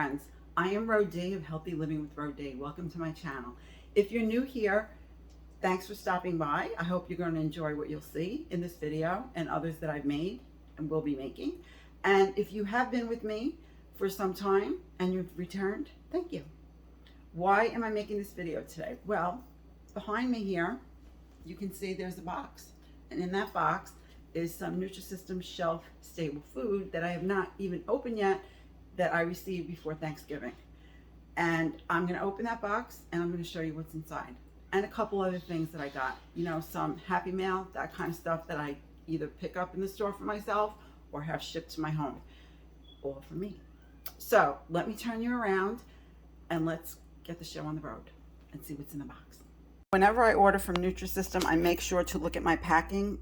friends. I am Mrsroedee of Healthy Living with Mrsroedee. Welcome to my channel. If you're new here, thanks for stopping by. I hope you're going to enjoy what you'll see in this video and others that I've made and will be making. And if you have been with me for some time and you've returned, thank you. Why am I making this video today? Well, behind me here, you can see there's a box. And in that box is some Nutrisystem shelf stable food that I have not even opened yet, that I received before Thanksgiving. And I'm going to open that box and I'm going to show you what's inside. And a couple other things that I got. You know, some Happy Mail, that kind of stuff that I either pick up in the store for myself or have shipped to my home. All for me. So let me turn you around and let's get the show on the road and see what's in the box. Whenever I order from Nutrisystem, I make sure to look at my packing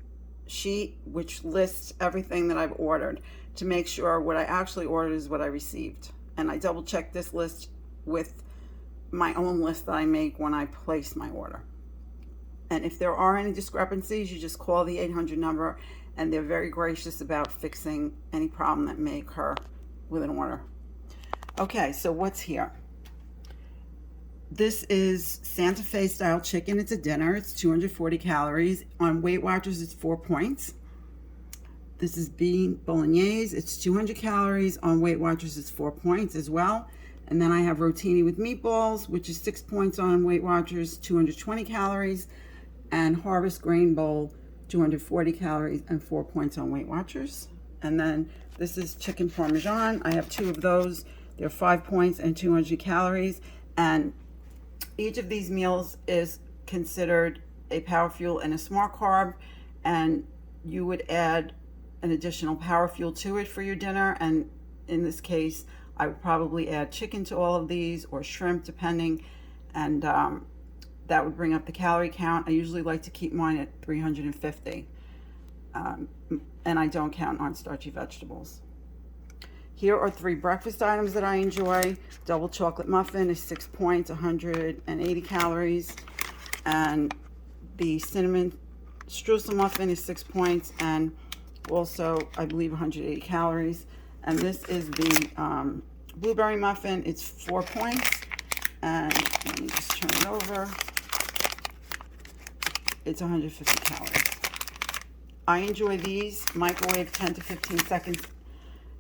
sheet, which lists everything that I've ordered, to make sure what I actually ordered is what I received. And I double check this list with my own list that I make when I place my order. And if there are any discrepancies, you just call the 800 number and they're very gracious about fixing any problem that may occur with an order. Okay, so what's here? This is Santa Fe style chicken. It's a dinner. It's 240 calories. On Weight Watchers, it's 4 points. This is bean bolognese. It's 200 calories. On Weight Watchers, it's 4 points as well. And then I have rotini with meatballs, which is 6 points on Weight Watchers, 220 calories. And Harvest Grain Bowl, 240 calories and 4 points on Weight Watchers. And then this is chicken parmesan. I have 2 of those. They're 5 points and 200 calories. And each of these meals is considered a power fuel and a smart carb, and you would add an additional power fuel to it for your dinner. And in this case, I would probably add chicken to all of these, or shrimp, depending, and that would bring up the calorie count. I usually like to keep mine at 350, and I don't count on starchy vegetables. Here are 3 breakfast items that I enjoy. Double chocolate muffin is 6 points, 180 calories. And the cinnamon streusel muffin is 6 points and also, I believe, 180 calories. And this is the blueberry muffin. It's 4 points. And let me just turn it over. It's 150 calories. I enjoy these microwave 10 to 15 seconds.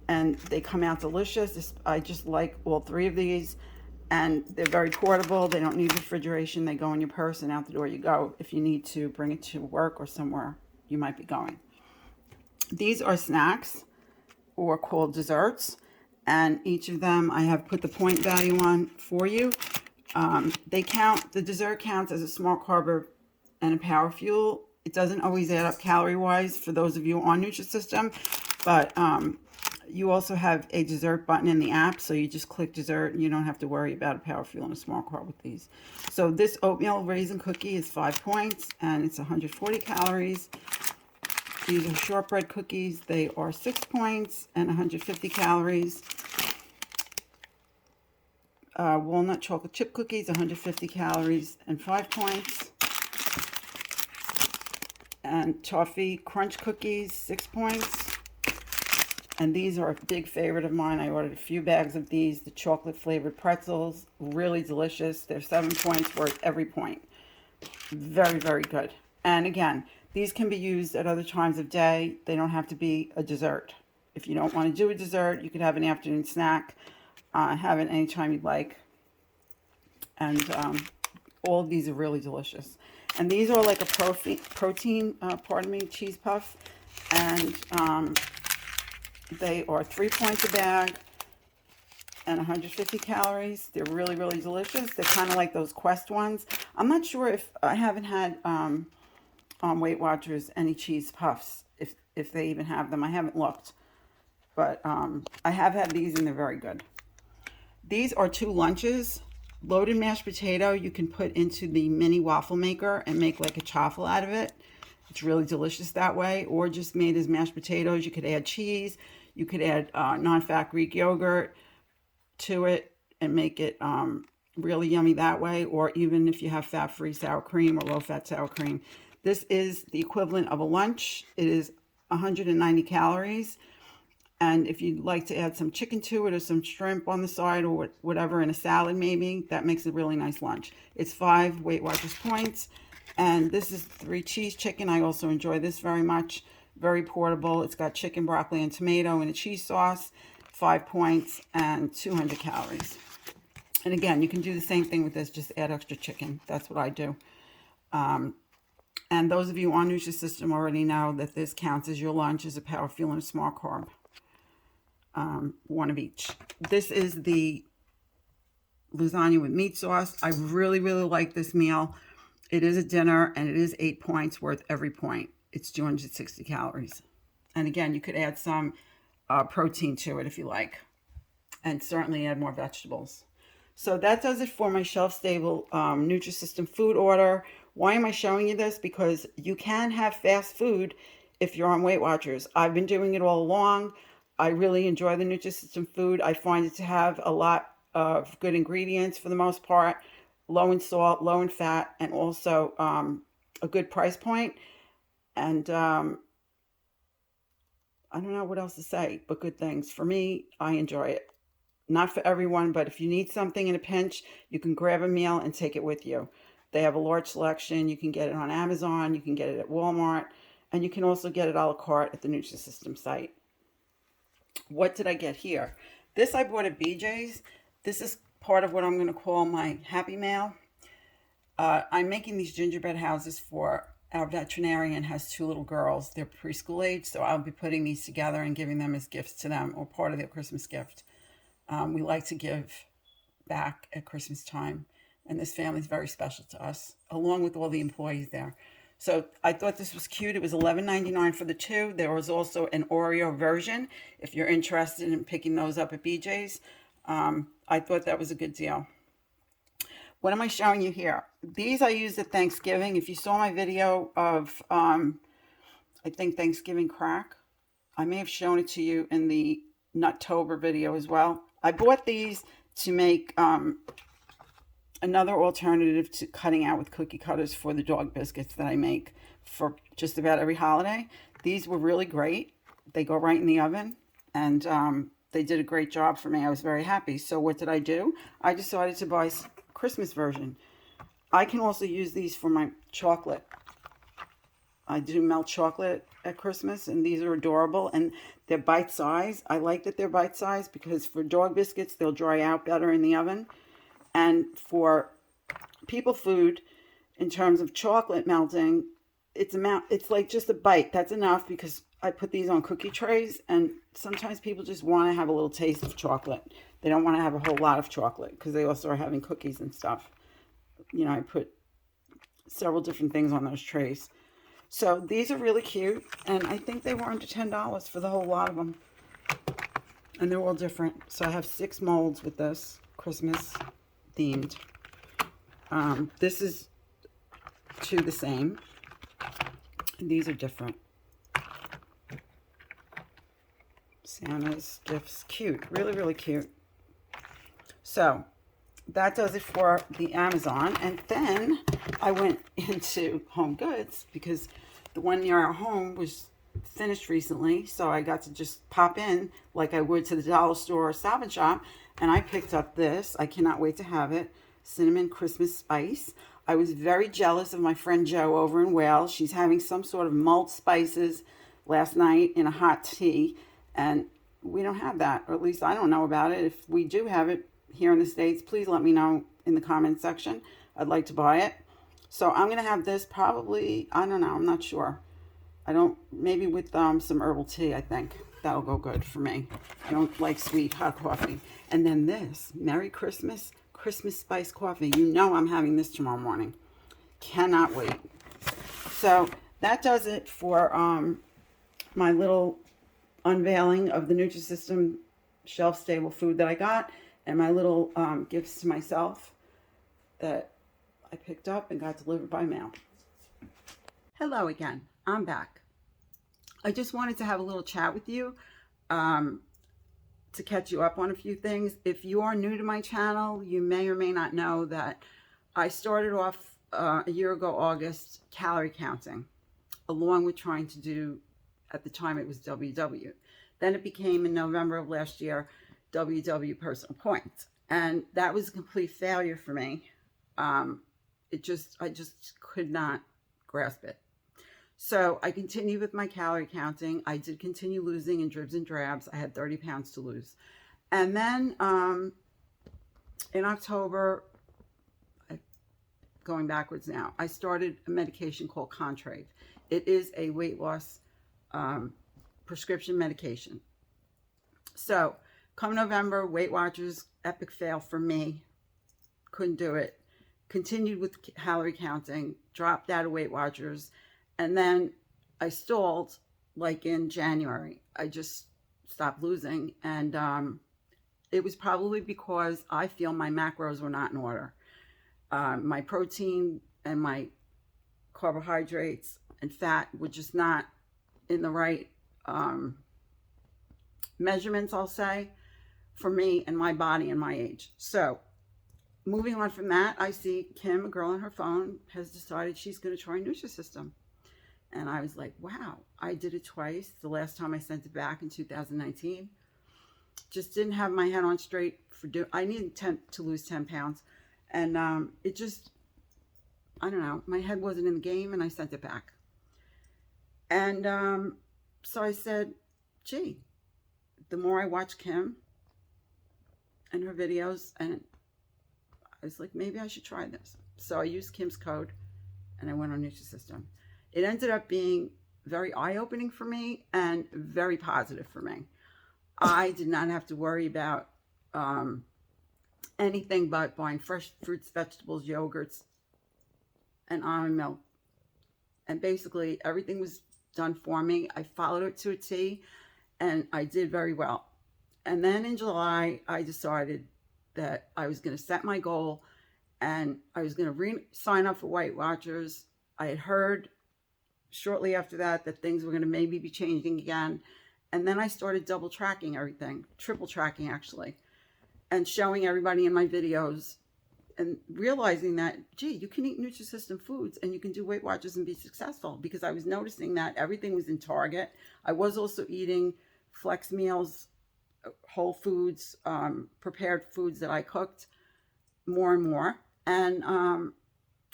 And they come out delicious. I just like all 3 of these, and they're very portable. They don't need refrigeration. They go in your purse and out the door you go if you need to bring it to work or somewhere you might be going. These are snacks, or called desserts, and each of them I have put the point value on for you. The dessert counts as a smart carb and a power fuel. It doesn't always add up calorie wise for those of you on Nutrisystem, but you also have a dessert button in the app, so you just click dessert and you don't have to worry about a power fuel and a smart carb with these. So this oatmeal raisin cookie is 5 points and it's 140 calories. These are shortbread cookies. They are 6 points and 150 calories. Walnut chocolate chip cookies, 150 calories and 5 points. And toffee crunch cookies, 6 points. And these are a big favorite of mine. I ordered a few bags of these, the chocolate flavored pretzels, really delicious. They're 7 points worth every point. Very, very good. And again, these can be used at other times of day. They don't have to be a dessert. If you don't want to do a dessert, you could have an afternoon snack, have it anytime you'd like. And all of these are really delicious. And these are like a protein, cheese puff. And they are 3 points a bag and 150 calories. They're really, really delicious. They're kind of like those Quest ones. I'm not sure if I haven't had on Weight Watchers any cheese puffs, if they even have them. I haven't looked, but I have had these and they're very good. These are 2 lunches. Loaded mashed potato you can put into the mini waffle maker and make like a chaffle out of it. It's really delicious that way, or just made as mashed potatoes. You could add cheese. You could add non-fat Greek yogurt to it and make it really yummy that way, or even if you have fat-free sour cream or low-fat sour cream. This is the equivalent of a lunch. It is 190 calories. And if you'd like to add some chicken to it or some shrimp on the side or whatever in a salad maybe, that makes a really nice lunch. It's 5 Weight Watchers points. And this is 3 cheese chicken. I also enjoy this very much. Very portable. It's got chicken, broccoli, and tomato in a cheese sauce. 5 points and 200 calories. And again, you can do the same thing with this. Just add extra chicken. That's what I do. And those of you on Nutrisystem already know that this counts as your lunch as a power fuel and a smart carb. 1 of each. This is the lasagna with meat sauce. I really, really like this meal. It is a dinner and it is 8 points worth every point. It's 260 calories. And again, you could add some protein to it if you like. And certainly add more vegetables. So that does it for my shelf-stable Nutrisystem food order. Why am I showing you this? Because you can have fast food if you're on Weight Watchers. I've been doing it all along. I really enjoy the Nutrisystem food. I find it to have a lot of good ingredients for the most part, low in salt, low in fat, and also a good price point. And I don't know what else to say, but good things. For me, I enjoy it. Not for everyone, but if you need something in a pinch, you can grab a meal and take it with you. They have a large selection. You can get it on Amazon. You can get it at Walmart. And you can also get it a la carte at the Nutrisystem site. What did I get here? This I bought at BJ's. This is part of what I'm going to call my Happy Mail. I'm making these gingerbread houses for our veterinarian. Has 2 little girls. They're preschool age, so I'll be putting these together and giving them as gifts to them or part of their Christmas gift. We like to give back at Christmas time, and this family is very special to us, along with all the employees there. So I thought this was cute. It was $11.99 for the 2. There was also an Oreo version if you're interested in picking those up at BJ's. I thought that was a good deal. What am I showing you here? These I used at Thanksgiving. If you saw my video of, I think, Thanksgiving crack, I may have shown it to you in the Nuttober video as well. I bought these to make another alternative to cutting out with cookie cutters for the dog biscuits that I make for just about every holiday. These were really great. They go right in the oven, and they did a great job for me. I was very happy. So what did I do? I decided to buy a Christmas version. I can also use these for my chocolate. I do melt chocolate at Christmas, and these are adorable, and they're bite-sized. I like that they're bite-sized because for dog biscuits, they'll dry out better in the oven. And for people food, in terms of chocolate melting, it's like just a bite. That's enough because I put these on cookie trays, and sometimes people just want to have a little taste of chocolate. They don't want to have a whole lot of chocolate because they also are having cookies and stuff. You know, I put several different things on those trays. So these are really cute, and I think they were under $10 for the whole lot of them. And they're all different. So I have 6 molds with this, Christmas themed. This is 2 the same. And these are different. Santa's gifts, cute, really, really cute. So that does it for the Amazon. And then I went into Home Goods because the one near our home was finished recently. So I got to just pop in like I would to the dollar store or Stop and Shop. And I picked up this. I cannot wait to have it. Cinnamon Christmas Spice. I was very jealous of my friend Jo over in Wales. She's having some sort of mulled spices last night in a hot tea. And we don't have that. Or at least I don't know about it. If we do have it here in the States, please let me know in the comment section. I'd like to buy it. So I'm going to have this probably, I don't know, I'm not sure. Maybe with some herbal tea, I think. That'll go good for me. I don't like sweet hot coffee. And then this, Merry Christmas, Christmas Spice Coffee. You know I'm having this tomorrow morning. Cannot wait. So that does it for my little unveiling of the Nutrisystem shelf-stable food that I got, and my little gifts to myself that I picked up and got delivered by mail. Hello again. I'm back. I just wanted to have a little chat with you to catch you up on a few things. If you are new to my channel, you may or may not know that I started off a year ago, August, calorie counting, along with trying to do, at the time it was WW. Then it became in November of last year, WW Personal Points. And that was a complete failure for me. I just could not grasp it. So I continued with my calorie counting. I did continue losing in dribs and drabs. I had 30 pounds to lose. And then in October, going backwards now, I started a medication called Contrave. It is a weight loss prescription medication. So come November, Weight Watchers, epic fail for me. Couldn't do it. Continued with calorie counting, dropped out of Weight Watchers, and then I stalled like in January. I just stopped losing, and it was probably because I feel my macros were not in order. My protein and my carbohydrates and fat were just not in the right measurements, I'll say, for me and my body and my age. So moving on from that, I see Kim, a girl on her phone, has decided she's going to try Nutrisystem. And I was like, wow, I did it twice. The last time I sent it back in 2019. Just didn't have my head on straight I needed to lose 10 pounds. And it just, I don't know, my head wasn't in the game, and I sent it back. And so I said, gee, the more I watch Kim and her videos, and I was like, maybe I should try this. So I used Kim's code, and I went on Nutrisystem. It ended up being very eye-opening for me and very positive for me. I did not have to worry about anything but buying fresh fruits, vegetables, yogurts, and almond milk. And basically everything was done for me. I followed it to a T, and I did very well. And then in July, I decided that I was going to set my goal, and I was going to sign up for Weight Watchers. I had heard shortly after that things were going to maybe be changing again. And then I started double tracking everything, triple tracking actually, and showing everybody in my videos and realizing that, gee, you can eat Nutrisystem foods and you can do Weight Watchers and be successful, because I was noticing that everything was in Target. I was also eating flex meals, whole foods, prepared foods that I cooked more and more. And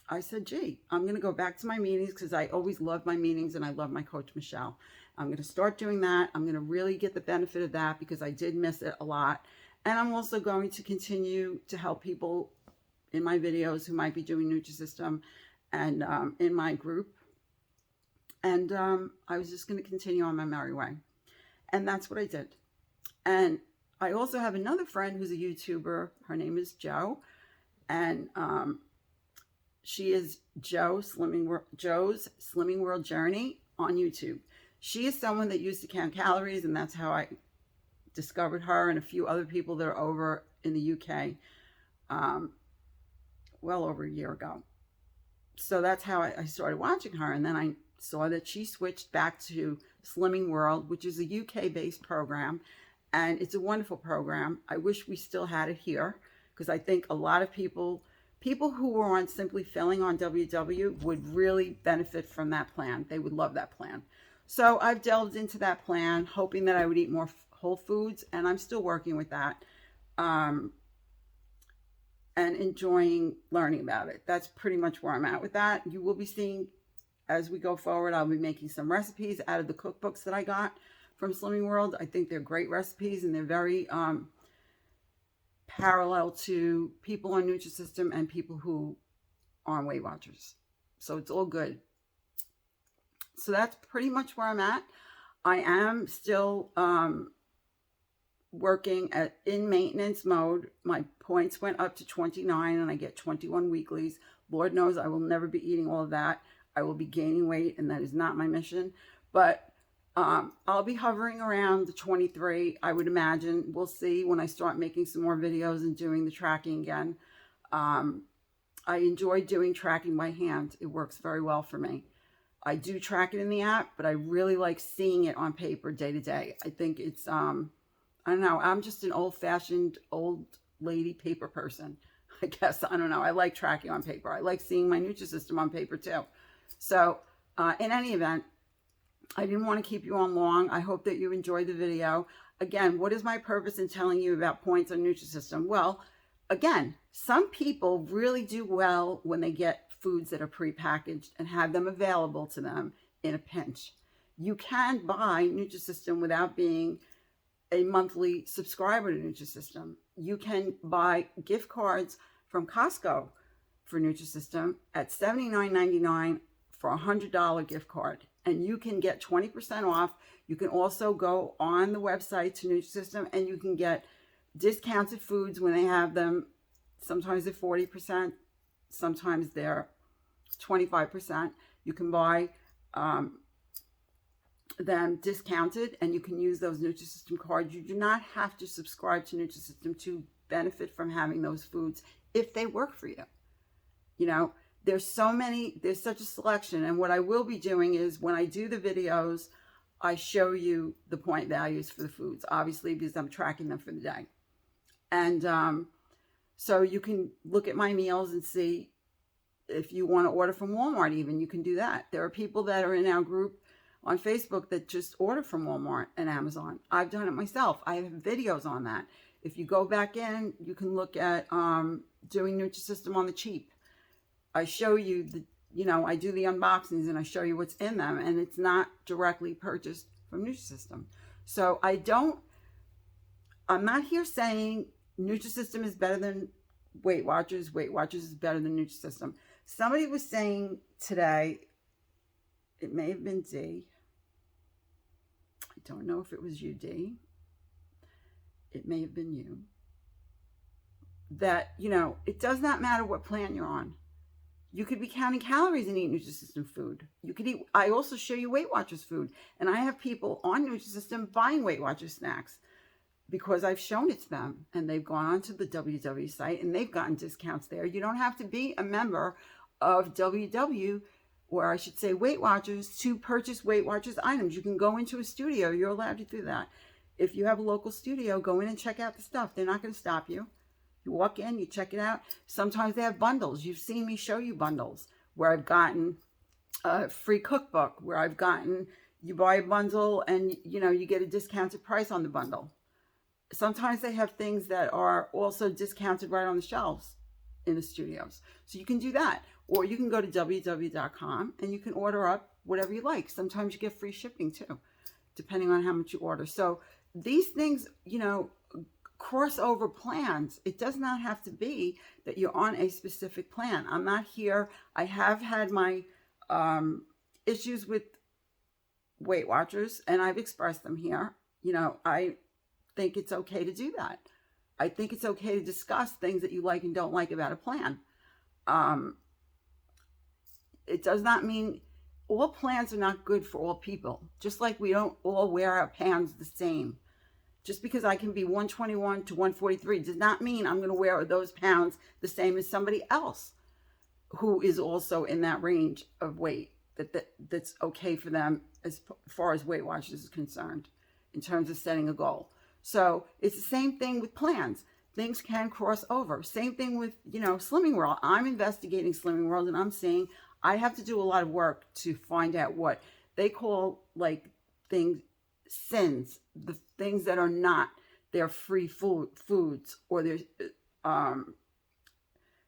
I said, gee, I'm going to go back to my meetings, because I always love my meetings and I love my coach, Michelle. I'm going to start doing that. I'm going to really get the benefit of that, because I did miss it a lot. And I'm also going to continue to help people in my videos who might be doing Nutrisystem and in my group. And I was just going to continue on my merry way. And that's what I did. And I also have another friend who's a YouTuber. Her name is Jo. And she is Joe's Slimming World Journey on YouTube. She is someone that used to count calories, and that's how I discovered her and a few other people that are over in the UK well over a year ago. So that's how I started watching her. And then I saw that she switched back to Slimming World, which is a UK-based program. And it's a wonderful program. I wish we still had it here, because I think a lot of people who were on Simply Filling on WW would really benefit from that plan. They would love that plan. So I've delved into that plan, hoping that I would eat more whole foods, and I'm still working with that and enjoying learning about it. That's pretty much where I'm at with that. You will be seeing, as we go forward, I'll be making some recipes out of the cookbooks that I got from Slimming World. I think they're great recipes, and they're very parallel to people on Nutrisystem and people who are on Weight Watchers. So it's all good. So that's pretty much where I'm at. I am still working in maintenance mode. My points went up to 29, and I get 21 weeklies. Lord knows I will never be eating all of that. I will be gaining weight, and that is not my mission. But I'll be hovering around the 23, I would imagine. We'll see when I start making some more videos and doing the tracking again. I enjoy doing tracking by hand. It works very well for me. I do track it in the app, but I really like seeing it on paper day to day. I think it's, I don't know, I'm just an old-fashioned, old lady paper person, I guess. I don't know. I like tracking on paper. I like seeing my Nutrisystem on paper too. So in any event, I didn't want to keep you on long. I hope that you enjoyed the video. Again, what is my purpose in telling you about points on Nutrisystem? Well, again, some people really do well when they get foods that are prepackaged and have them available to them in a pinch. You can buy Nutrisystem without being a monthly subscriber to Nutrisystem. You can buy gift cards from Costco for Nutrisystem at $79.99 for a $100 gift card. And you can get 20% off. You can also go on the website to Nutrisystem and you can get discounted foods when they have them. Sometimes they're 40%, sometimes they're 25%. You can buy them discounted and you can use those Nutrisystem cards. You do not have to subscribe to Nutrisystem to benefit from having those foods if they work for you. You know, there's such a selection. And what I will be doing is when I do the videos, I show you the point values for the foods, obviously, because I'm tracking them for the day. And so you can look at my meals and see if you want to order from Walmart even, you can do that. There are people that are in our group on Facebook that just order from Walmart and Amazon. I've done it myself. I have videos on that. If you go back in, you can look at doing Nutrisystem on the cheap. I show you I do the unboxings and I show you what's in them, and it's not directly purchased from Nutrisystem. So I'm not here saying Nutrisystem is better than Weight Watchers. Weight Watchers is better than Nutrisystem. Somebody was saying today, it may have been D. I don't know if it was you, D. It may have been you. That, it does not matter what plan you're on. You could be counting calories and eat Nutrisystem food. You could eat, I also show you Weight Watchers food. And I have people on Nutrisystem buying Weight Watchers snacks because I've shown it to them. And they've gone onto the WW site and they've gotten discounts there. You don't have to be a member of WW, or I should say Weight Watchers, to purchase Weight Watchers items. You can go into a studio. You're allowed to do that. If you have a local studio, go in and check out the stuff. They're not going to stop you. You walk in, you check it out. Sometimes they have bundles. You've seen me show you bundles where I've gotten a free cookbook, where I've gotten, you buy a bundle and, you get a discounted price on the bundle. Sometimes they have things that are also discounted right on the shelves in the studios. So you can do that. Or you can go to www.com and you can order up whatever you like. Sometimes you get free shipping too, depending on how much you order. So these things, crossover plans. It does not have to be that you're on a specific plan. I'm not here. I have had my issues with Weight Watchers and I've expressed them here. I think it's okay to do that. I think it's okay to discuss things that you like and don't like about a plan. It does not mean all plans are not good for all people. Just like we don't all wear our pants the same. Just because I can be 121 to 143 does not mean I'm going to wear those pounds the same as somebody else who is also in that range of weight that's okay for them as far as Weight Watchers is concerned in terms of setting a goal. So it's the same thing with plans. Things can cross over. Same thing with, Slimming World. I'm investigating Slimming World and I'm saying I have to do a lot of work to find out what they call things, Syns, the things that are not their free foods, or there's,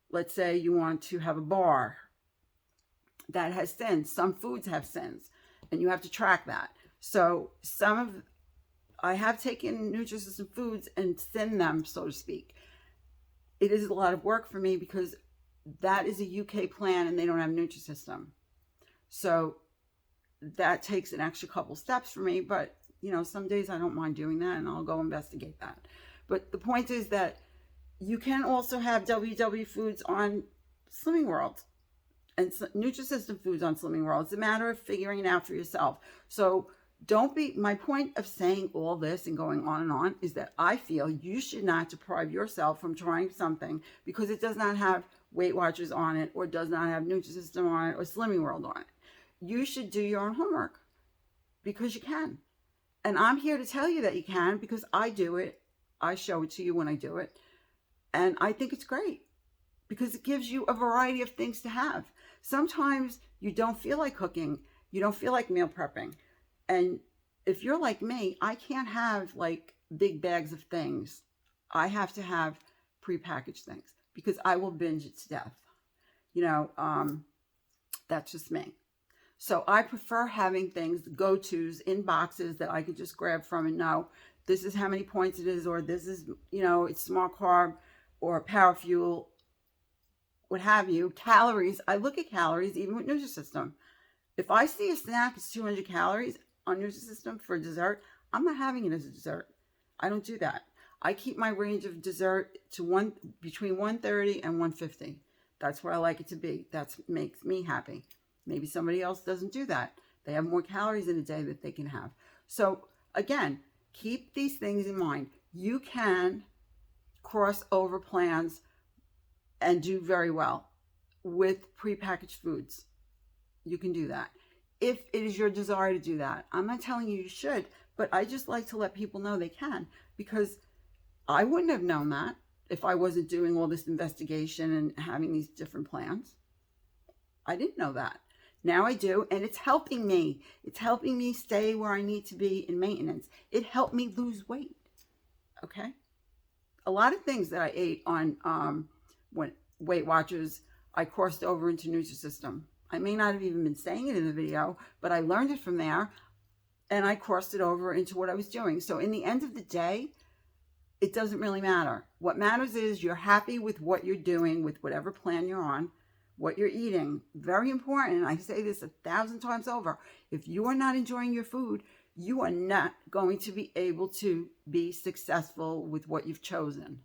let's say you want to have a bar that has Syns. Some foods have Syns, and you have to track that. So I have taken Nutrisystem foods and Syn them, so to speak. It is a lot of work for me because that is a UK plan and they don't have Nutrisystem. So that takes an extra couple steps for me, but some days I don't mind doing that and I'll go investigate that. But the point is that you can also have WW foods on Slimming World and Nutrisystem foods on Slimming World. It's a matter of figuring it out for yourself. So my point of saying all this and going on and on is that I feel you should not deprive yourself from trying something because it does not have Weight Watchers on it, or does not have Nutrisystem on it, or Slimming World on it. You should do your own homework because you can. And I'm here to tell you that you can because I do it. I show it to you when I do it. And I think it's great because it gives you a variety of things to have. Sometimes you don't feel like cooking. You don't feel like meal prepping. And if you're like me, I can't have like big bags of things. I have to have prepackaged things because I will binge it to death. That's just me. So I prefer having things, go-tos in boxes that I could just grab from and know this is how many points it is, or this is, it's small carb or power fuel, what have you. Calories, I look at calories even with Nutrisystem. If I see a snack is 200 calories on Nutrisystem for dessert, I'm not having it as a dessert. I don't do that. I keep my range of dessert to between 130 and 150. That's where I like it to be. That makes me happy. Maybe somebody else doesn't do that. They have more calories in a day that they can have. So again, keep these things in mind. You can cross over plans and do very well with prepackaged foods. You can do that if it is your desire to do that. I'm not telling you should, but I just like to let people know they can, because I wouldn't have known that if I wasn't doing all this investigation and having these different plans. I didn't know that. Now I do, and it's helping me. It's helping me stay where I need to be in maintenance. It helped me lose weight, okay? A lot of things that I ate on Weight Watchers, I crossed over into Nutrisystem. I may not have even been saying it in the video, but I learned it from there, and I crossed it over into what I was doing. So in the end of the day, it doesn't really matter. What matters is you're happy with what you're doing, with whatever plan you're on, what you're eating. Very important. I say this 1,000 times over. If you are not enjoying your food, you are not going to be able to be successful with what you've chosen.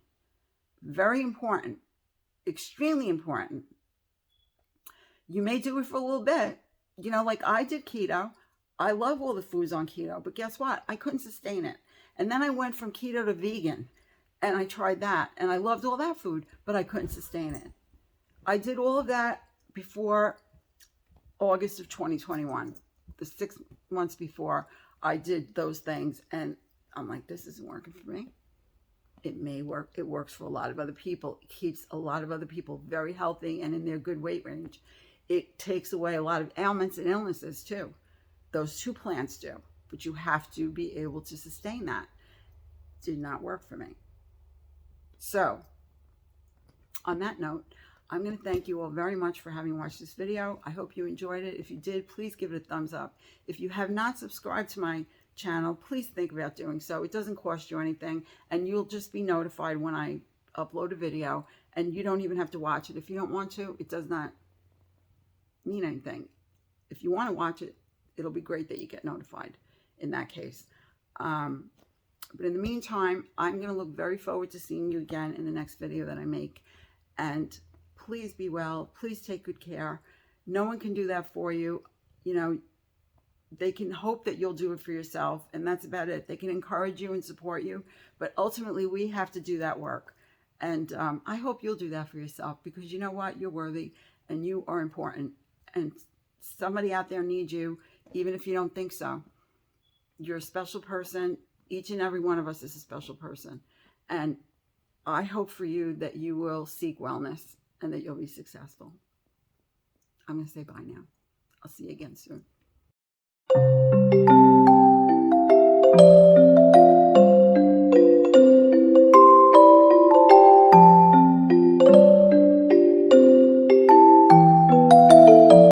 Very important. Extremely important. You may do it for a little bit. Like I did keto. I love all the foods on keto, but guess what? I couldn't sustain it. And then I went from keto to vegan, and I tried that, and I loved all that food, but I couldn't sustain it. I did all of that before August of 2021, the 6 months before I did those things, and I'm like, this isn't working for me. It may work. It works for a lot of other people. It keeps a lot of other people very healthy and in their good weight range. It takes away a lot of ailments and illnesses too. Those two plants do, but you have to be able to sustain that. Did not work for me. So, on that note, I'm going to thank you all very much for having watched this video. I hope you enjoyed it. If you did, please give it a thumbs up. If you have not subscribed to my channel, please think about doing so. It doesn't cost you anything, and you'll just be notified when I upload a video, and you don't even have to watch it. If you don't want to, it does not mean anything. If you want to watch it, it'll be great that you get notified in that case. But in the meantime, I'm going to look very forward to seeing you again in the next video that I make. And please be well. Please take good care. No one can do that for you. They can hope that you'll do it for yourself, and that's about it. They can encourage you and support you, but ultimately we have to do that work. And I hope you'll do that for yourself, because you know what? You're worthy and you are important. And somebody out there needs you, even if you don't think so. You're a special person. Each and every one of us is a special person. And I hope for you that you will seek wellness and that you'll be successful. I'm going to say bye now. I'll see you again soon.